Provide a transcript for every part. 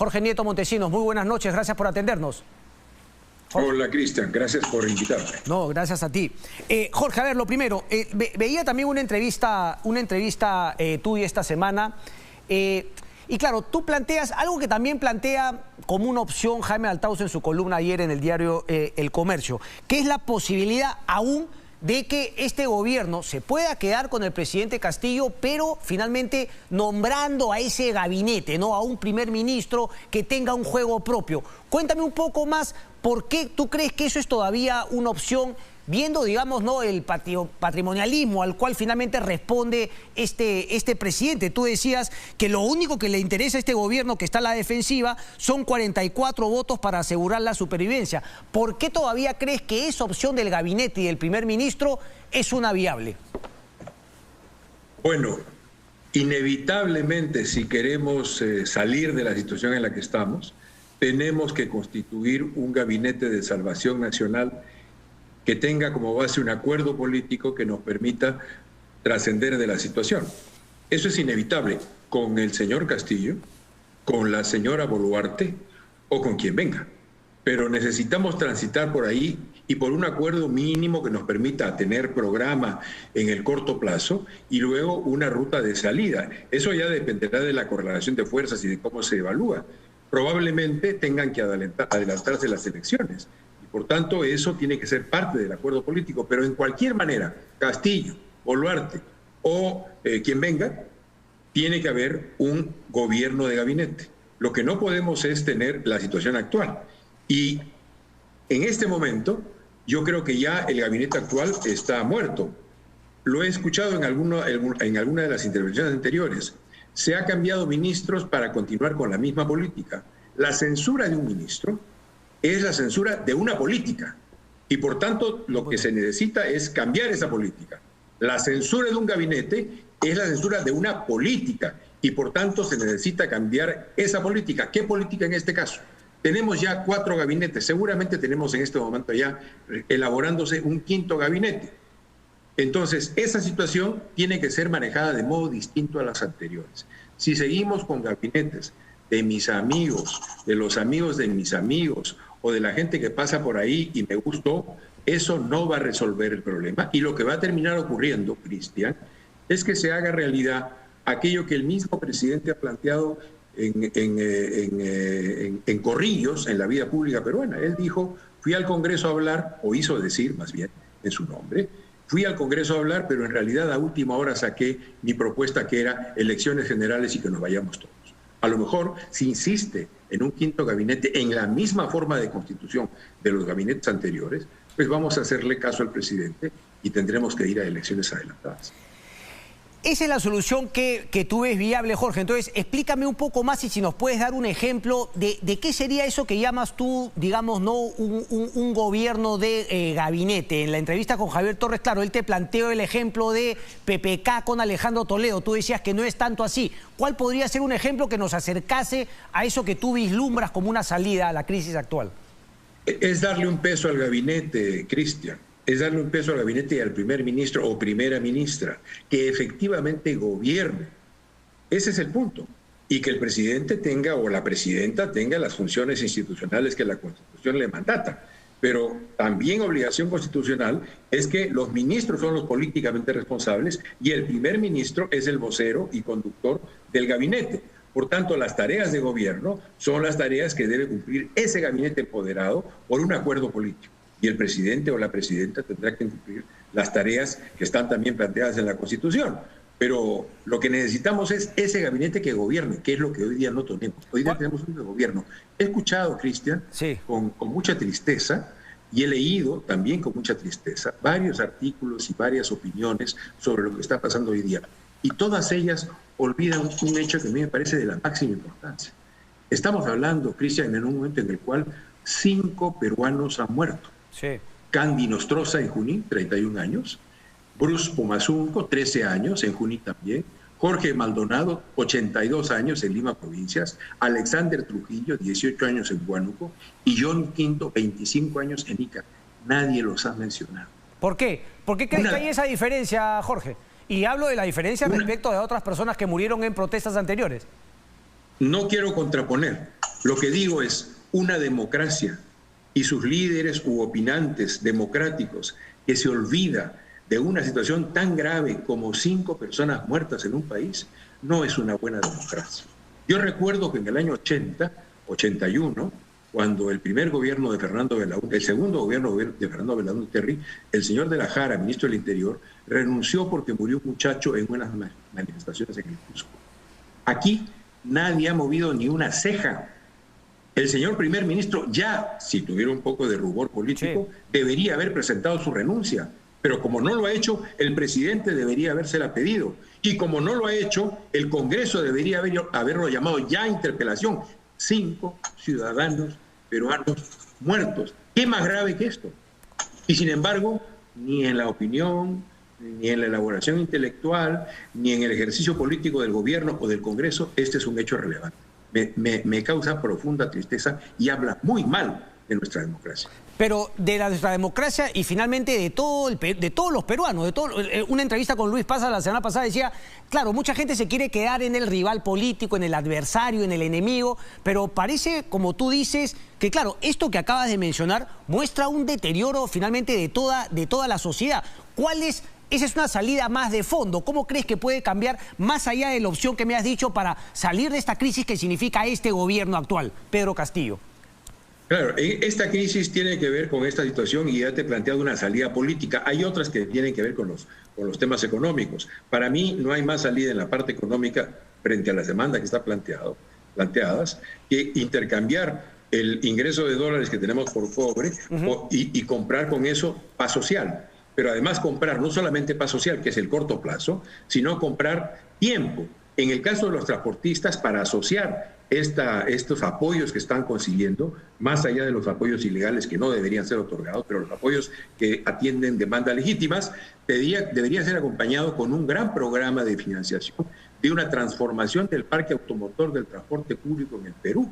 Jorge Nieto Montesinos, muy buenas noches, gracias por atendernos. Jorge. Hola, Cristian, gracias por invitarme. No, gracias a ti. Jorge, a ver, lo primero, veía también una entrevista tuya esta semana, y claro, tú planteas algo que también plantea como una opción Jaime Althaus en su columna ayer en el diario El Comercio, que es la posibilidad aún de que este gobierno se pueda quedar con el presidente Castillo, pero finalmente nombrando a ese gabinete, ¿no? A un primer ministro que tenga un juego propio. Cuéntame un poco más, ¿por qué tú crees que eso es todavía una opción, viendo, digamos, ¿no?, el patrimonialismo al cual finalmente responde este presidente? Tú decías que lo único que le interesa a este gobierno que está a la defensiva son 44 votos para asegurar la supervivencia. ¿Por qué todavía crees que esa opción del gabinete y del primer ministro es una viable? Bueno, inevitablemente, si queremos salir de la situación en la que estamos, tenemos que constituir un gabinete de salvación nacional que tenga como base un acuerdo político que nos permita trascender de la situación. Eso es inevitable con el señor Castillo, con la señora Boluarte o con quien venga. Pero necesitamos transitar por ahí y por un acuerdo mínimo que nos permita tener programa en el corto plazo y luego una ruta de salida. Eso ya dependerá de la correlación de fuerzas y de cómo se evalúa. Probablemente tengan que adelantarse las elecciones. Por tanto, eso tiene que ser parte del acuerdo político, pero en cualquier manera, Castillo, Boluarte o quien venga, tiene que haber un gobierno de gabinete. Lo que no podemos es tener la situación actual. Y en este momento, yo creo que ya el gabinete actual está muerto. Lo he escuchado en alguna de las intervenciones anteriores. Se ha cambiado ministros para continuar con la misma política. La censura de un ministro es la censura de una política y por tanto lo que se necesita es cambiar esa política. La censura de un gabinete es la censura de una política y por tanto se necesita cambiar esa política. ¿Qué política en este caso? Tenemos ya 4 gabinetes, seguramente tenemos en este momento ya elaborándose un 5º gabinete. Entonces esa situación tiene que ser manejada de modo distinto a las anteriores. Si seguimos con gabinetes de mis amigos, de los amigos de mis amigos o de la gente que pasa por ahí y me gustó, eso no va a resolver el problema. Y lo que va a terminar ocurriendo, Cristian, es que se haga realidad aquello que el mismo presidente ha planteado en corrillos en la vida pública peruana. Él dijo, fui al Congreso a hablar, o hizo decir más bien en su nombre, fui al Congreso a hablar, pero en realidad a última hora saqué mi propuesta que era elecciones generales y que nos vayamos todos. A lo mejor, si insiste en un 5º gabinete en la misma forma de constitución de los gabinetes anteriores, pues vamos a hacerle caso al presidente y tendremos que ir a elecciones adelantadas. Esa es la solución que tú ves viable, Jorge. Entonces, explícame un poco más y si nos puedes dar un ejemplo de qué sería eso que llamas tú, digamos, no un gobierno de gabinete. En la entrevista con Javier Torres, claro, él te planteó el ejemplo de PPK con Alejandro Toledo. Tú decías que no es tanto así. ¿Cuál podría ser un ejemplo que nos acercase a eso que tú vislumbras como una salida a la crisis actual? Es darle un peso al gabinete, Cristian. Es darle un peso al gabinete y al primer ministro o primera ministra, que efectivamente gobierne. Ese es el punto. Y que el presidente tenga o la presidenta tenga las funciones institucionales que la Constitución le mandata. Pero también obligación constitucional es que los ministros son los políticamente responsables y el primer ministro es el vocero y conductor del gabinete. Por tanto, las tareas de gobierno son las tareas que debe cumplir ese gabinete empoderado por un acuerdo político. Y el presidente o la presidenta tendrá que cumplir las tareas que están también planteadas en la Constitución. Pero lo que necesitamos es ese gabinete que gobierne, que es lo que hoy día no tenemos. Hoy día tenemos un gobierno. He escuchado, Cristian, sí, con mucha tristeza, y he leído también con mucha tristeza varios artículos y varias opiniones sobre lo que está pasando hoy día. Y todas ellas olvidan un hecho que a mí me parece de la máxima importancia. Estamos hablando, Cristian, en un momento en el cual 5 peruanos han muerto. Sí. Candy Nostroza en Junín, 31 años. Bruce Pumazunco, 13 años, en Junín también. Jorge Maldonado, 82 años en Lima Provincias. Alexander Trujillo, 18 años en Huánuco. Y John Quinto, 25 años en Ica. Nadie los ha mencionado. ¿Por qué? ¿Por qué crees que hay esa diferencia, Jorge? Y hablo de la diferencia respecto de otras personas que murieron en protestas anteriores. No quiero contraponer, Lo que digo es, una democracia y sus líderes u opinantes democráticos que se olvida de una situación tan grave como 5 personas muertas en un país, no es una buena democracia. Yo recuerdo que en el año 80, 81, cuando el primer gobierno de Fernando Belaúnde, el segundo gobierno de Fernando Belaúnde Terry, el señor de la Jara, ministro del Interior, renunció porque murió un muchacho en unas manifestaciones en el Cusco. Aquí nadie ha movido ni una ceja. El señor primer ministro ya, si tuviera un poco de rubor político, debería haber presentado su renuncia. Pero como no lo ha hecho, el presidente debería habérsela pedido. Y como no lo ha hecho, el Congreso debería haberlo llamado ya a interpelación. 5 ciudadanos peruanos muertos. ¿Qué más grave que esto? Y sin embargo, ni en la opinión, ni en la elaboración intelectual, ni en el ejercicio político del gobierno o del Congreso, este es un hecho relevante. Me causa profunda tristeza y habla muy mal de nuestra democracia. Pero de nuestra democracia y finalmente de todos los peruanos. Una entrevista con Luis Paz la semana pasada decía, claro, mucha gente se quiere quedar en el rival político, en el adversario, en el enemigo, pero parece, como tú dices, que claro, esto que acabas de mencionar muestra un deterioro finalmente de toda la sociedad. Esa es una salida más de fondo. ¿Cómo crees que puede cambiar más allá de la opción que me has dicho para salir de esta crisis que significa este gobierno actual? Pedro Castillo. Claro, esta crisis tiene que ver con esta situación y ya te he planteado una salida política. Hay otras que tienen que ver con los temas económicos. Para mí no hay más salida en la parte económica frente a las demandas que están planteadas que intercambiar el ingreso de dólares que tenemos por cobre y comprar con eso paz social. Pero además comprar no solamente paz social, que es el corto plazo, sino comprar tiempo. En el caso de los transportistas, para asociar estos apoyos que están consiguiendo, más allá de los apoyos ilegales que no deberían ser otorgados, pero los apoyos que atienden demandas legítimas, debería ser acompañado con un gran programa de financiación de una transformación del parque automotor del transporte público en el Perú.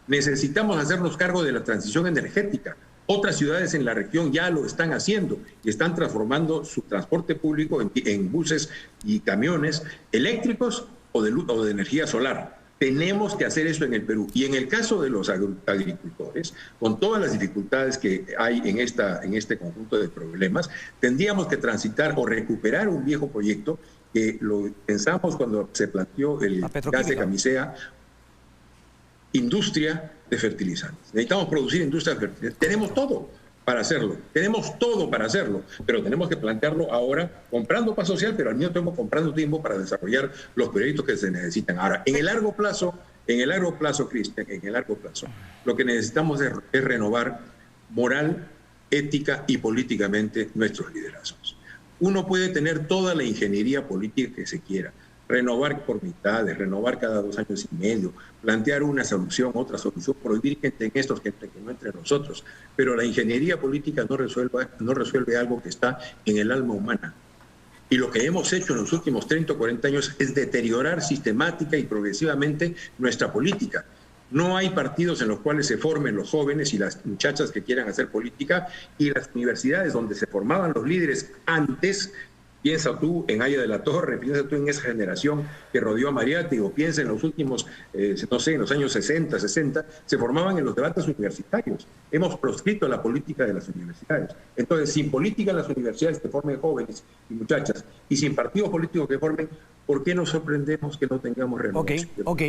Necesitamos hacernos cargo de la transición energética. Otras ciudades en la región ya lo están haciendo y están transformando su transporte público en buses y camiones eléctricos o de energía solar. Tenemos que hacer eso en el Perú. Y en el caso de los agricultores, con todas las dificultades que hay en este conjunto de problemas, tendríamos que transitar o recuperar un viejo proyecto que lo pensamos cuando se planteó el gas de camisea, industria de fertilizantes. Necesitamos producir industria de fertilizantes. Tenemos todo para hacerlo, pero tenemos que plantearlo ahora comprando paz social, pero al mismo tiempo comprando tiempo para desarrollar los proyectos que se necesitan. Ahora, en el largo plazo, Cristian, lo que necesitamos es renovar moral, ética y políticamente nuestros liderazgos. Uno puede tener toda la ingeniería política que se quiera, renovar por mitades, renovar cada 2 años y medio, plantear una solución, otra solución, prohibir que entren estos, que no entre nosotros. Pero la ingeniería política no resuelve algo que está en el alma humana. Y lo que hemos hecho en los últimos 30 o 40 años es deteriorar sistemática y progresivamente nuestra política. No hay partidos en los cuales se formen los jóvenes y las muchachas que quieran hacer política, y las universidades donde se formaban los líderes antes. Piensa tú en Haya de la Torre, piensa tú en esa generación que rodeó a Mariátegui, o piensa en los últimos, no sé, en los años 60, se formaban en los debates universitarios. Hemos proscrito la política de las universidades. Entonces, sin política en las universidades que formen jóvenes y muchachas, y sin partidos políticos que formen, ¿por qué nos sorprendemos que no tengamos renovación? Ok.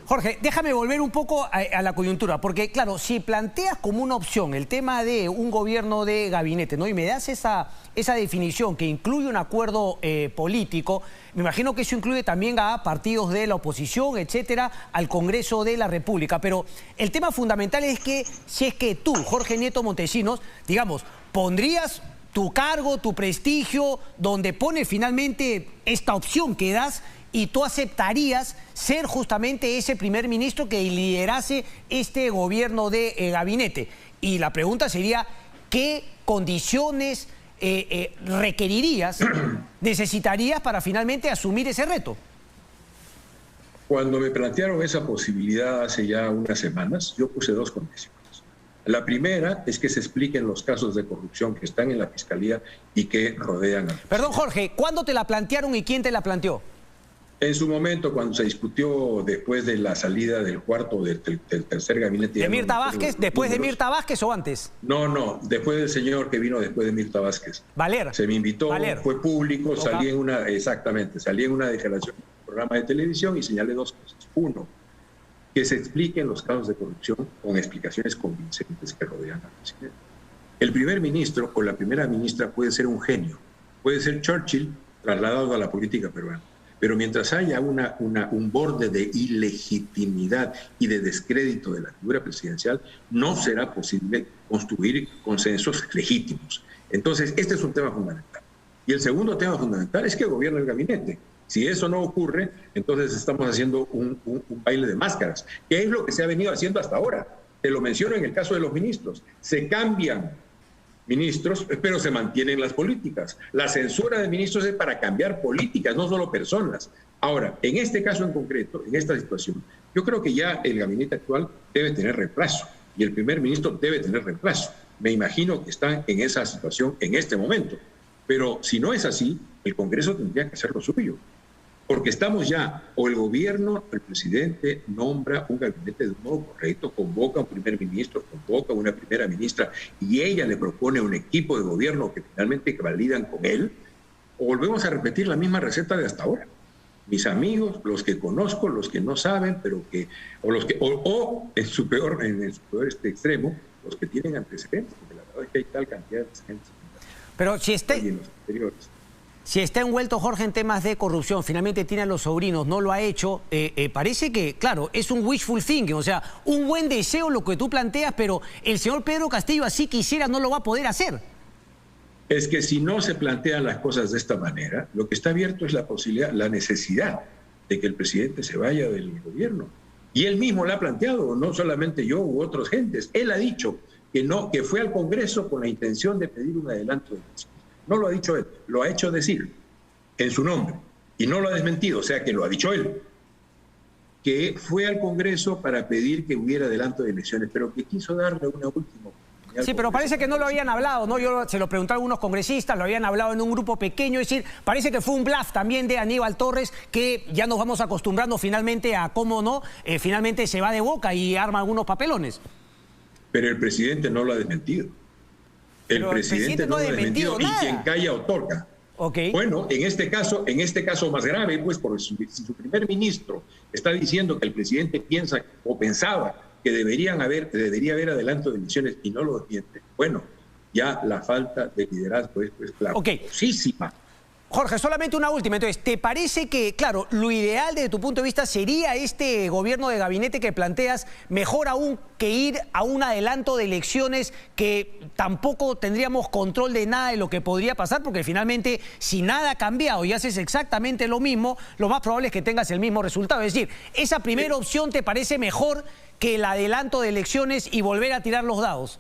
Jorge, déjame volver un poco a la coyuntura, porque claro, si planteas como una opción el tema de un gobierno de gabinete, ¿no? Y me das esa definición que incluye un acuerdo político, me imagino que eso incluye también a partidos de la oposición, etcétera, al Congreso de la República. Pero el tema fundamental es que si es que tú, Jorge Nieto Montesinos, digamos, pondrías tu cargo, tu prestigio, donde pone finalmente esta opción que das, y tú aceptarías ser justamente ese primer ministro que liderase este gobierno de gabinete. Y la pregunta sería, ¿qué condiciones necesitarías para finalmente asumir ese reto? Cuando me plantearon esa posibilidad hace ya unas semanas, yo puse 2 condiciones. La primera es que se expliquen los casos de corrupción que están en la Fiscalía y que rodean a... Perdón, Jorge, ¿cuándo te la plantearon y quién te la planteó? En su momento, cuando se discutió después de la salida del cuarto o del tercer gabinete... ¿De Mirta Vázquez? ¿Después de Mirta Vázquez o antes? No, después del señor que vino después de Mirta Vázquez. Valer. Se me invitó, Valer. Fue público, salí en una declaración en un programa de televisión y señalé dos cosas. Uno, que se expliquen los casos de corrupción con explicaciones convincentes que rodean al presidente. El primer ministro o la primera ministra puede ser un genio, puede ser Churchill trasladado a la política peruana. Pero mientras haya un borde de ilegitimidad y de descrédito de la figura presidencial, no será posible construir consensos legítimos. Entonces, este es un tema fundamental. Y el segundo tema fundamental es que gobierna el gabinete. Si eso no ocurre, entonces estamos haciendo un baile de máscaras, que es lo que se ha venido haciendo hasta ahora. Te lo menciono en el caso de los ministros. Se cambian ministros, pero se mantienen las políticas. La censura de ministros es para cambiar políticas, no solo personas. Ahora, en este caso en concreto, en esta situación, yo creo que ya el gabinete actual debe tener reemplazo y el primer ministro debe tener reemplazo. Me imagino que están en esa situación en este momento. Pero si no es así, el Congreso tendría que hacer lo suyo. Porque estamos ya, o el gobierno, el presidente nombra un gabinete de un modo correcto, convoca a un primer ministro, convoca a una primera ministra y ella le propone un equipo de gobierno que finalmente validan con él, o volvemos a repetir la misma receta de hasta ahora. Mis amigos, los que conozco, los que no saben, pero que, o en su peor extremo, los que tienen antecedentes, porque la verdad es que hay tal cantidad de antecedentes. Pero si está envuelto, Jorge, en temas de corrupción, finalmente tiene a los sobrinos, no lo ha hecho, parece que, claro, es un wishful thinking, o sea, un buen deseo lo que tú planteas, pero el señor Pedro Castillo, así quisiera, no lo va a poder hacer. Es que si no se plantean las cosas de esta manera, lo que está abierto es la posibilidad, la necesidad de que el presidente se vaya del gobierno. Y él mismo lo ha planteado, no solamente yo u otras gentes. Él ha dicho que no, que fue al Congreso con la intención de pedir un adelanto de elecciones. No lo ha dicho él, lo ha hecho decir en su nombre y no lo ha desmentido, o sea que lo ha dicho él, que fue al Congreso para pedir que hubiera adelanto de elecciones, pero que quiso darle una última oportunidad. Sí, pero parece que no lo habían hablado, ¿no? Yo se lo pregunté a algunos congresistas, lo habían hablado en un grupo pequeño, es decir, parece que fue un bluff también de Aníbal Torres, que ya nos vamos acostumbrando finalmente a cómo no, finalmente se va de boca y arma algunos papeles. Pero el presidente no lo ha desmentido. El presidente no lo ha desmentido y quien calla otorga. Okay. Bueno, en este caso más grave, pues, porque si su primer ministro está diciendo que el presidente piensa o pensaba que debería haber adelanto de elecciones y no lo defiende, bueno, ya la falta de liderazgo es pues clarísima. Jorge, solamente una última. Entonces, ¿te parece que, claro, lo ideal desde tu punto de vista sería este gobierno de gabinete que planteas, mejor aún que ir a un adelanto de elecciones que tampoco tendríamos control de nada de lo que podría pasar? Porque finalmente, si nada ha cambiado y haces exactamente lo mismo, lo más probable es que tengas el mismo resultado. Es decir, ¿esa primera opción te parece mejor que el adelanto de elecciones y volver a tirar los dados?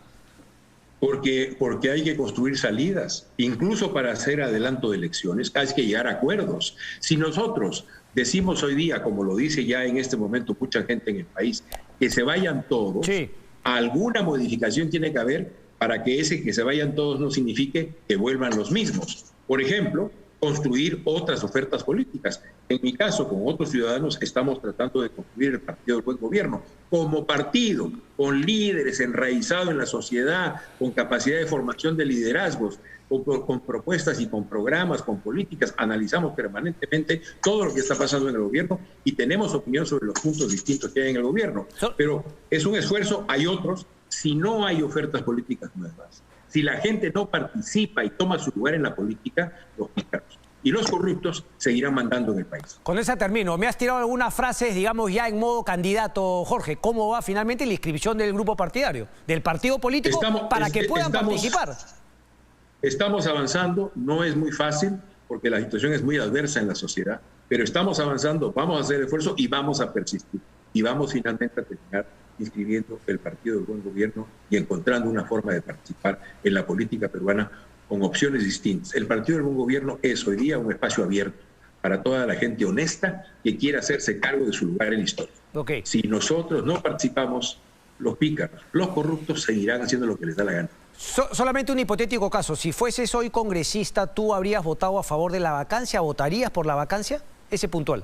Porque hay que construir salidas, incluso para hacer adelanto de elecciones hay que llegar a acuerdos. Si nosotros decimos hoy día, como lo dice ya en este momento mucha gente en el país, que se vayan todos, sí, alguna modificación tiene que haber para que ese que se vayan todos no signifique que vuelvan los mismos. Por ejemplo, construir otras ofertas políticas. En mi caso, con otros ciudadanos, estamos tratando de construir el Partido del Buen Gobierno como partido, con líderes enraizados en la sociedad, con capacidad de formación de liderazgos, con propuestas y con programas, con políticas. Analizamos permanentemente todo lo que está pasando en el gobierno y tenemos opinión sobre los puntos distintos que hay en el gobierno. Pero es un esfuerzo, hay otros, si no hay ofertas políticas nuevas. Si la gente no participa y toma su lugar en la política, los pícaros y los corruptos seguirán mandando en el país. Con esa termino. Me has tirado algunas frases, digamos, ya en modo candidato, Jorge. ¿Cómo va finalmente la inscripción del grupo partidario, del partido político, para que puedan participar? Estamos avanzando, no es muy fácil, porque la situación es muy adversa en la sociedad, pero estamos avanzando, vamos a hacer esfuerzo y vamos a persistir. Y vamos finalmente a terminar inscribiendo el Partido del Buen Gobierno y encontrando una forma de participar en la política peruana con opciones distintas. El Partido del Buen Gobierno es hoy día un espacio abierto para toda la gente honesta que quiera hacerse cargo de su lugar en la historia. Okay. Si nosotros no participamos, los pícaros, los corruptos seguirán haciendo lo que les da la gana. Solamente un hipotético caso. Si fueses hoy congresista, ¿tú habrías votado a favor de la vacancia? ¿Votarías por la vacancia? Ese puntual.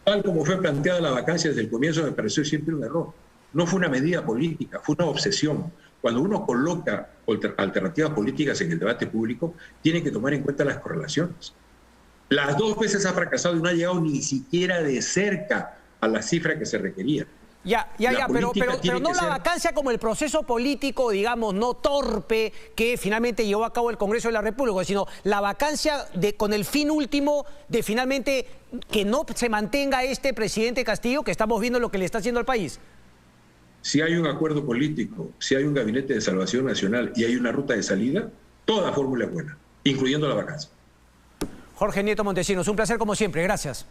Tal como fue planteada la vacancia desde el comienzo, me pareció siempre un error. No fue una medida política, fue una obsesión. Cuando uno coloca alternativas políticas en el debate público, tiene que tomar en cuenta las correlaciones. Las dos veces ha fracasado y no ha llegado ni siquiera de cerca a la cifra que se requería. Pero no la vacancia como el proceso político, digamos, no torpe que finalmente llevó a cabo el Congreso de la República, sino la vacancia con el fin último de finalmente que no se mantenga este presidente Castillo, que estamos viendo lo que le está haciendo al país. Si hay un acuerdo político, si hay un gabinete de salvación nacional y hay una ruta de salida, toda fórmula es buena, incluyendo la vacancia. Jorge Nieto Montesinos, un placer como siempre, gracias.